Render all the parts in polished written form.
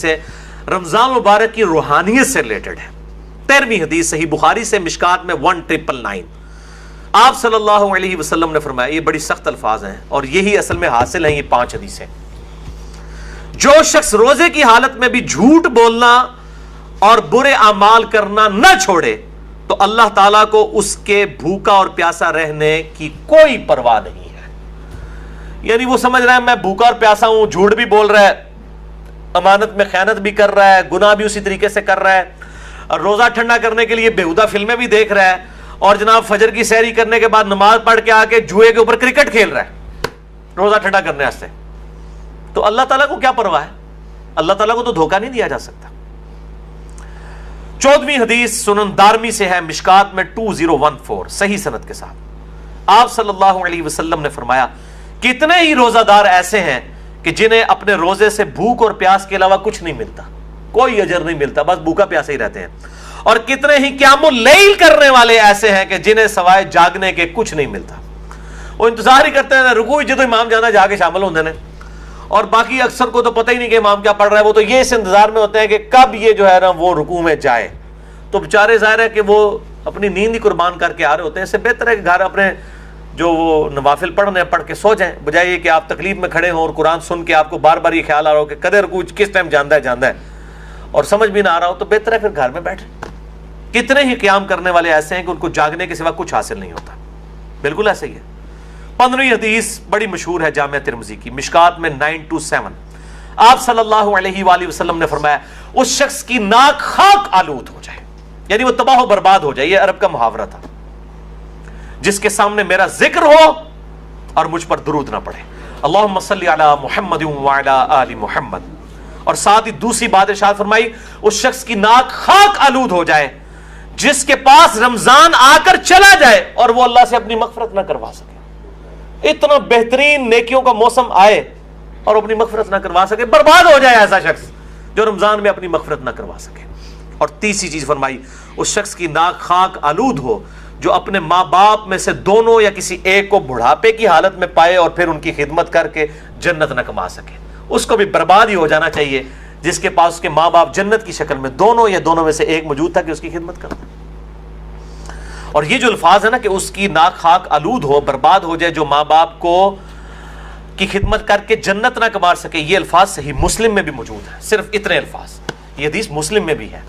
سے رمضان مبارک کی روحانیت سے ریلیٹڈ ہے۔ 13ویں حدیث صحیح بخاری سے مشکات میں 1999 آپ صلی اللہ علیہ وسلم نے فرمایا، یہ بڑی سخت الفاظ ہیں اور یہی اصل میں حاصل ہیں یہ 5 حدیثیں، جو شخص روزے کی حالت میں بھی جھوٹ بولنا اور برے اعمال کرنا نہ چھوڑے تو اللہ تعالیٰ کو اس کے بھوکا اور پیاسا رہنے کی کوئی پرواہ نہیں ہے۔ یعنی وہ سمجھ رہا ہے میں بھوکا اور پیاسا ہوں، جھوٹ بھی بول رہا ہے، امانت میں خیانت بھی کر رہا ہے، گناہ بھی اسی طریقے سے کر رہا ہے، اور روزہ ٹھنڈا کرنے کے لیے بیہودہ فلمیں بھی دیکھ رہا ہے، اور جناب فجر کی سحری کرنے کے بعد نماز پڑھ کے آ کے جوئے کے اوپر کرکٹ کھیل رہا ہے روزہ ٹھنڈا کرنے واسطے، تو اللہ تعالیٰ کو کیا پرواہ ہے؟ اللہ تعالیٰ کو تو دھوکہ نہیں دیا جا سکتا۔ 14ویں حدیث سنن دارمی سے ہے مشکات میں 2014 صحیح سند کے ساتھ، آپ صلی اللہ علیہ وسلم نے فرمایا، کتنے ہی روزہ دار ایسے ہیں کہ جنہیں اپنے روزے سے بھوک اور پیاس کے علاوہ کچھ نہیں ملتا، کوئی اجر نہیں ملتا، بس بھوکا پیاسے ہی رہتے ہیں، اور کتنے ہی قیام اللیل کرنے والے ایسے ہیں کہ جنہیں سوائے جاگنے کے کچھ نہیں ملتا، وہ انتظار ہی کرتے ہیں رکوع جدو امام جانا جا کے شامل ہوندے نے، اور باقی اکثر کو تو پتہ ہی نہیں کہ امام کیا پڑھ رہا ہے، وہ تو یہ اس انتظار میں ہوتے ہیں کہ کب یہ جو ہے نا وہ رکوع میں جائے، تو بیچارے ظاہر ہے کہ وہ اپنی نیند ہی قربان کر کے آ رہے ہوتے ہیں۔ اس سے بہتر ہے کہ گھر اپنے جو وہ نوافل پڑھنے پڑھ کے سو جائیں، بجائے یہ کہ آپ تکلیف میں کھڑے ہوں اور قرآن سن کے آپ کو بار بار یہ خیال آ رہا ہو کہ کدے رکوع کس ٹائم جاندہ ہے اور سمجھ بھی نہ آ رہا ہو، تو بہتر ہے پھر گھر میں بیٹھیں۔ کتنے ہی قیام کرنے والے ایسے ہیں کہ ان کو جاگنے کے سوا کچھ حاصل نہیں ہوتا، بالکل ایسے ہی ہے۔ 15ویں حدیث بڑی مشہور ہے جامع ترمذی کی مشکات میں 927 آپ صلی اللہ علیہ وآلہ وسلم نے فرمایا، اس شخص کی ناک خاک آلود ہو جائے، یعنی وہ تباہ و برباد ہو جائے، یہ عرب کا محاورہ تھا، جس کے سامنے میرا ذکر ہو اور مجھ پر درود نہ پڑھے، اللہم صلی علی محمد وعلی آل محمد، اور ساتھ ہی دوسری بات ارشاد فرمائی، اس شخص کی ناک خاک آلود ہو جائے جس کے پاس رمضان آ کر چلا جائے اور وہ اللہ سے اپنی مغفرت نہ کروا سکے، اتنا بہترین نیکیوں کا موسم آئے اور اپنی مغفرت نہ کروا سکے، برباد ہو جائے ایسا شخص جو رمضان میں اپنی مغفرت نہ کروا سکے۔ اور تیسری چیز فرمائی، اس شخص کی ناک خاک آلود ہو جو اپنے ماں باپ میں سے دونوں یا کسی ایک کو بڑھاپے کی حالت میں پائے اور پھر ان کی خدمت کر کے جنت نہ کما سکے، اس کو بھی برباد ہی ہو جانا چاہیے جس کے پاس اس کے ماں باپ جنت کی شکل میں دونوں یا دونوں میں سے ایک موجود تھا کہ اس کی خدمت کرتا۔ اور یہ جو الفاظ ہے نا کہ اس کی ناک خاک آلود ہو، برباد ہو جائے، جو ماں باپ کو کی خدمت کر کے جنت نہ کما سکے، یہ الفاظ صحیح مسلم میں بھی موجود ہے، صرف اتنے الفاظ، یہ حدیث مسلم میں بھی ہے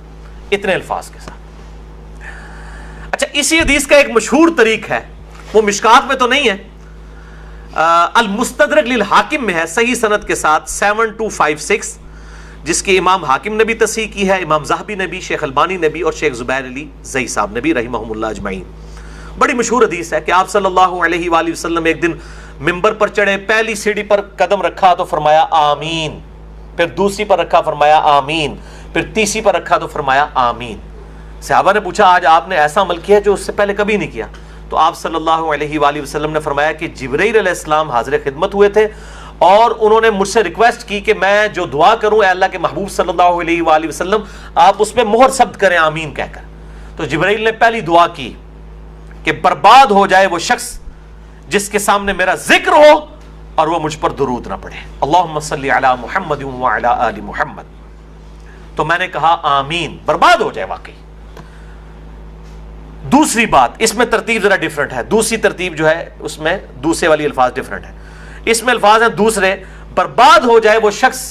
اتنے الفاظ کے ساتھ۔ اچھا، اسی حدیث کا ایک مشہور طریق ہے، وہ مشکات میں تو نہیں ہے، المستدرک للحاکم میں ہے صحیح سند کے ساتھ 7256، جس کی امام حاکم نے بھی تصحیح کی ہے، امام ذہبی نے بھی، شیخ البانی نے بھی، اور شیخ زبیر علی زئی صاحب نے بھی رحمہم اللہ اجمعین۔ بڑی مشہور حدیث ہے کہ آپ صلی اللہ علیہ وآلہ وسلم ایک دن ممبر پر چڑھے، پہلی سیڑھی پر قدم رکھا تو فرمایا آمین، پھر دوسری پر رکھا فرمایا آمین، پھر تیسری پر رکھا تو فرمایا آمین۔ صحابہ نے پوچھا آج آپ نے ایسا عمل کیا جو اس سے پہلے کبھی نہیں کیا؟ تو آپ صلی اللہ علیہ وآلہ وسلم نے فرمایا کہ جبرائیل علیہ السلام حاضر خدمت ہوئے تھے اور انہوں نے مجھ سے ریکویسٹ کی کہ میں جو دعا کروں اے اللہ کے محبوب صلی اللہ علیہ وآلہ وسلم آپ اس پہ مہر ثبت کریں آمین کہہ کر۔ تو جبرائیل نے پہلی دعا کی کہ برباد ہو جائے وہ شخص جس کے سامنے میرا ذکر ہو اور وہ مجھ پر درود نہ پڑھے، اللہم صلی علی محمد وعلی آل محمد۔ تو میں نے کہا آمین، برباد ہو جائے واقعی۔ دوسری بات، اس میں ترتیب ذرا ڈیفرنٹ ہے، دوسری ترتیب جو ہے اس میں دوسرے والی الفاظ ڈیفرنٹ ہے، اس میں الفاظ ہیں دوسرے، برباد ہو جائے وہ شخص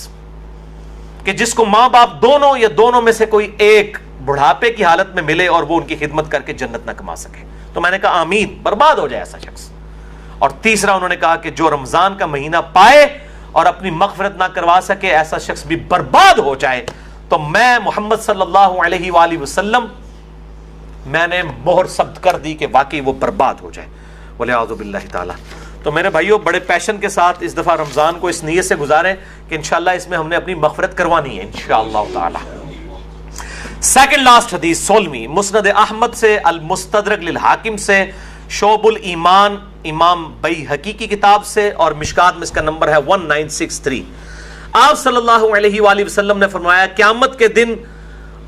کہ جس کو ماں باپ دونوں یا دونوں میں سے کوئی ایک بڑھاپے کی حالت میں ملے اور وہ ان کی خدمت کر کے جنت نہ کما سکے، تو میں نے کہا آمین، برباد ہو جائے ایسا شخص۔ اور تیسرا انہوں نے کہا کہ جو رمضان کا مہینہ پائے اور اپنی مغفرت نہ کروا سکے، ایسا شخص بھی برباد ہو جائے، تو میں محمد صلی اللہ علیہ وآلہ وسلم میں نے مہر ثبت کر دی کہ واقعی وہ برباد ہو جائے، والعیاذ باللہ تعالی۔ تو میرے بھائیوں، بڑے پیشن کے ساتھ اس دفعہ رمضان کو اس نیت سے گزاریں کہ انشاءاللہ اس میں ہم نے اپنی مغفرت کروانی ہے انشاءاللہ تعالی۔ سیکنڈ لاسٹ حدیث 16ویں مسند احمد سے، المستدرک للحاکم سے، شعب الایمان امام بیہقی کی کتاب سے، اور مشکات میں اس کا نمبر ہے 1963۔ آپ صلی اللہ علیہ وآلہ وسلم نے فرمایا قیامت کے دن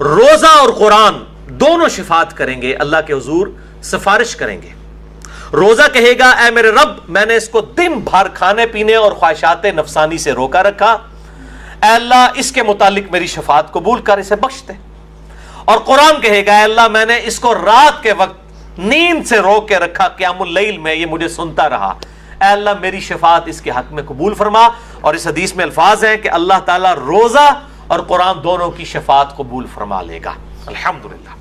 روزہ اور قرآن دونوں شفاعت کریں گے، اللہ کے حضور سفارش کریں گے۔ روزہ کہے گا اے میرے رب، میں نے اس کو دن بھر کھانے پینے اور خواہشات نفسانی سے روکا رکھا، اے اللہ اس کے متعلق میری شفاعت قبول کر، اسے بخش دے۔ اور قرآن کہے گا اے اللہ میں نے اس کو رات کے وقت نیند سے روک کے رکھا، قیام اللیل میں یہ مجھے سنتا رہا، اے اللہ میری شفاعت اس کے حق میں قبول فرما۔ اور اس حدیث میں الفاظ ہیں کہ اللہ تعالیٰ روزہ اور قرآن دونوں کی شفاعت قبول فرما لے گا، الحمدللہ۔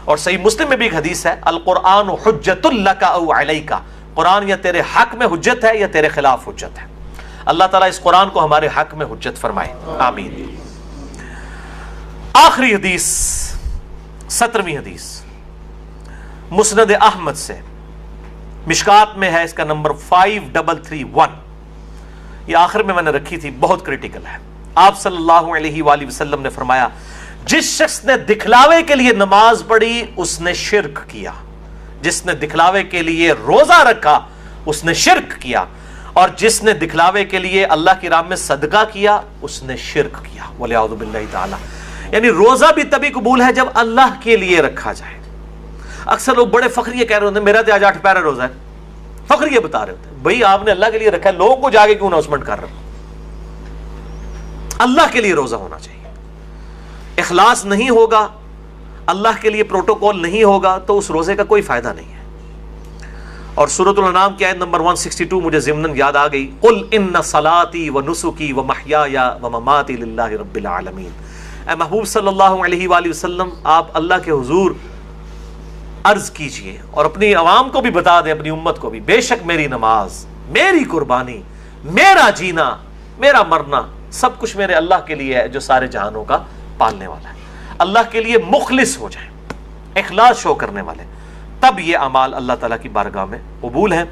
اور صحیح مسلم میں بھی ایک حدیث ہے، القرآن حجت لک او علیک، قرآن یا تیرے حق میں حجت ہے یا تیرے خلاف حجت ہے۔ اللہ تعالیٰ اس قرآن کو ہمارے حق میں حجت فرمائے، آمین۔ آخری حدیث 17ویں حدیث مسند احمد سے، مشکات میں ہے، اس کا نمبر 5331، یہ آخر میں نے رکھی تھی، بہت کریٹیکل ہے۔ آپ صلی اللہ علیہ وآلہ وسلم نے فرمایا جس شخص نے دکھلاوے کے لیے نماز پڑھی اس نے شرک کیا، جس نے دکھلاوے کے لیے روزہ رکھا اس نے شرک کیا، اور جس نے دکھلاوے کے لیے اللہ کی راہ میں صدقہ کیا اس نے شرک کیا، والعیاذ باللہ تعالی۔ یعنی روزہ بھی تبھی قبول ہے جب اللہ کے لیے رکھا جائے۔ اکثر لوگ بڑے فخریہ کہہ رہے ہوتے ہیں میرا تو آج 8 پیارا روزہ ہے، فخریہ بتا رہے ہوتے ہیں، بھئی آپ نے اللہ کے لیے رکھا ہے، لوگوں کو جاگے کیوں اناؤنسمنٹ کر رہے ہیں؟ اللہ کے لیے روزہ ہونا چاہیے۔ اخلاص نہیں ہوگا، اللہ کے لیے پروٹوکول نہیں ہوگا تو اس روزے کا کوئی فائدہ نہیں ہے۔ اور سورۃ الانعام کی آیت نمبر 162 مجھے ضمناً یاد آ گئی، قل ان صلاتی و نسکی و محیای و مماتی للہ رب العالمین۔ اے محبوب صلی اللہ علیہ وآلہ وسلم آپ اللہ کے حضور عرض کیجئے اور اپنی عوام کو بھی بتا دیں، اپنی امت کو بھی، بے شک میری نماز، میری قربانی، میرا جینا، میرا مرنا سب کچھ میرے اللہ کے لیے ہے جو سارے جہانوں کا پالنے والا ہے۔ اللہ کے لیے مخلص ہو جائیں، اخلاص شو کرنے والے، تب یہ اعمال اللہ تعالیٰ کی بارگاہ میں قبول ہیں۔